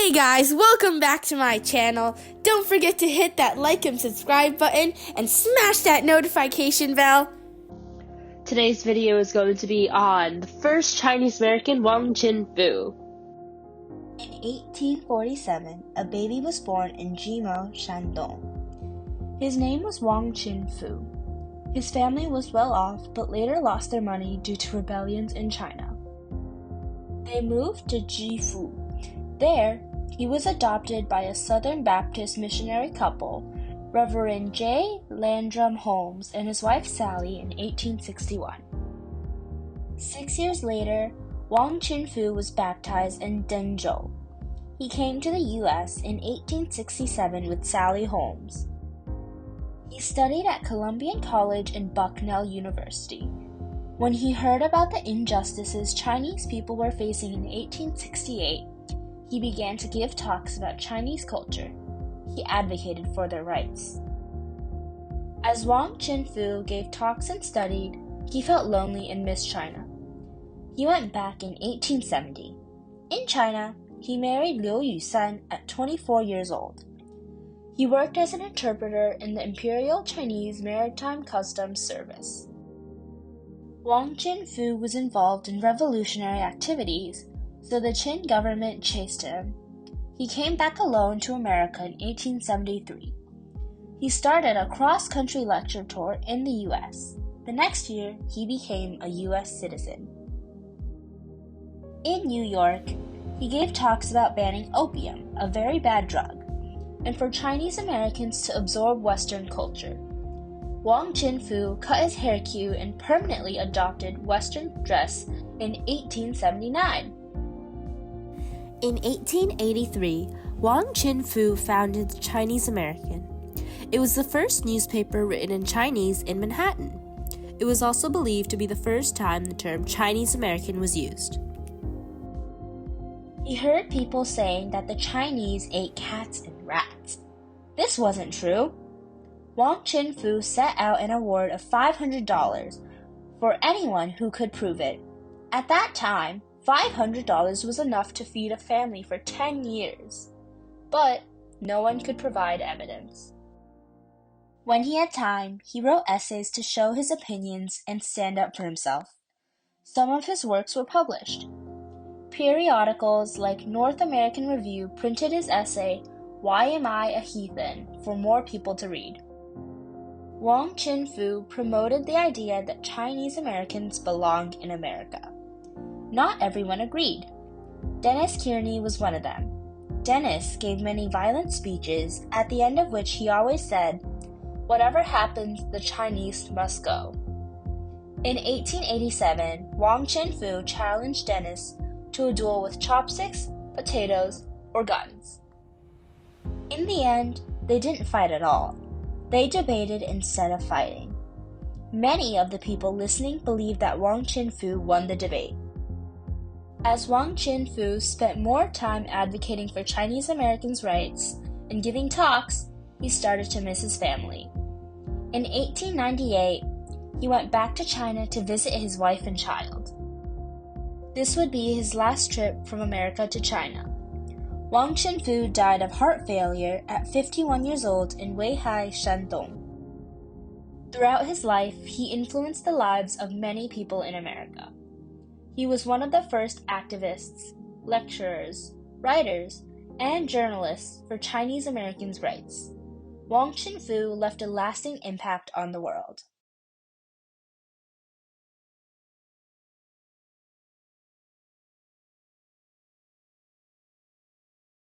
Hey guys, welcome back to my channel. Don't forget to hit that like and subscribe button and smash that notification bell. Today's video is going to be on the first Chinese American, Wong Chin Foo. In 1847, a baby was born in Jimo, Shandong. His name was Wong Chin Foo. His family was well off, but later lost their money due to rebellions in China. They moved to Jifu. There, he was adopted by a Southern Baptist missionary couple, Reverend J. Landrum Holmes and his wife Sally, in 1861. 6 years later, Wong Chin Foo was baptized in Denzhou. He came to the U.S. in 1867 with Sally Holmes. He studied at Columbian College and Bucknell University. When he heard about the injustices Chinese people were facing in 1868, he began to give talks about Chinese culture. He advocated for their rights. As Wong Chin Foo gave talks and studied, he felt lonely and missed China. He went back in 1870. In China, he married Liu Yusan at 24 years old. He worked as an interpreter in the Imperial Chinese Maritime Customs Service. Wong Chin Foo was involved in revolutionary activities, so the Qin government chased him. He came back alone to America in 1873. He started a cross-country lecture tour in the U.S. The next year, he became a U.S. citizen. In New York, he gave talks about banning opium, a very bad drug, and for Chinese Americans to absorb Western culture. Wong Chin Foo cut his hair cute and permanently adopted Western dress in 1879. In 1883, Wong Chin Foo founded the Chinese American. It was the first newspaper written in Chinese in Manhattan. It was also believed to be the first time the term Chinese American was used. He heard people saying that the Chinese ate cats and rats. This wasn't true. Wong Chin Foo set out an award of $500 for anyone who could prove it. At that time, $500 was enough to feed a family for 10 years, but no one could provide evidence. When he had time, he wrote essays to show his opinions and stand up for himself. Some of his works were published. Periodicals like North American Review printed his essay, "Why Am I a Heathen?" for more people to read. Wong Chin Foo promoted the idea that Chinese Americans belonged in America. Not everyone agreed. Dennis Kearney was one of them. Dennis gave many violent speeches, at the end of which he always said, "Whatever happens, the Chinese must go." In 1887, Wong Chin Foo challenged Dennis to a duel with chopsticks, potatoes, or guns. In the end, they didn't fight at all. They debated instead of fighting. Many of the people listening believed that Wong Chin Foo won the debate. As Wong Chin Foo spent more time advocating for Chinese Americans' rights and giving talks, he started to miss his family. In 1898, he went back to China to visit his wife and child. This would be his last trip from America to China. Wong Chin Foo died of heart failure at 51 years old in Weihai, Shandong. Throughout his life, he influenced the lives of many people in America. He was one of the first activists, lecturers, writers, and journalists for Chinese Americans' rights. Wong Chin Foo left a lasting impact on the world.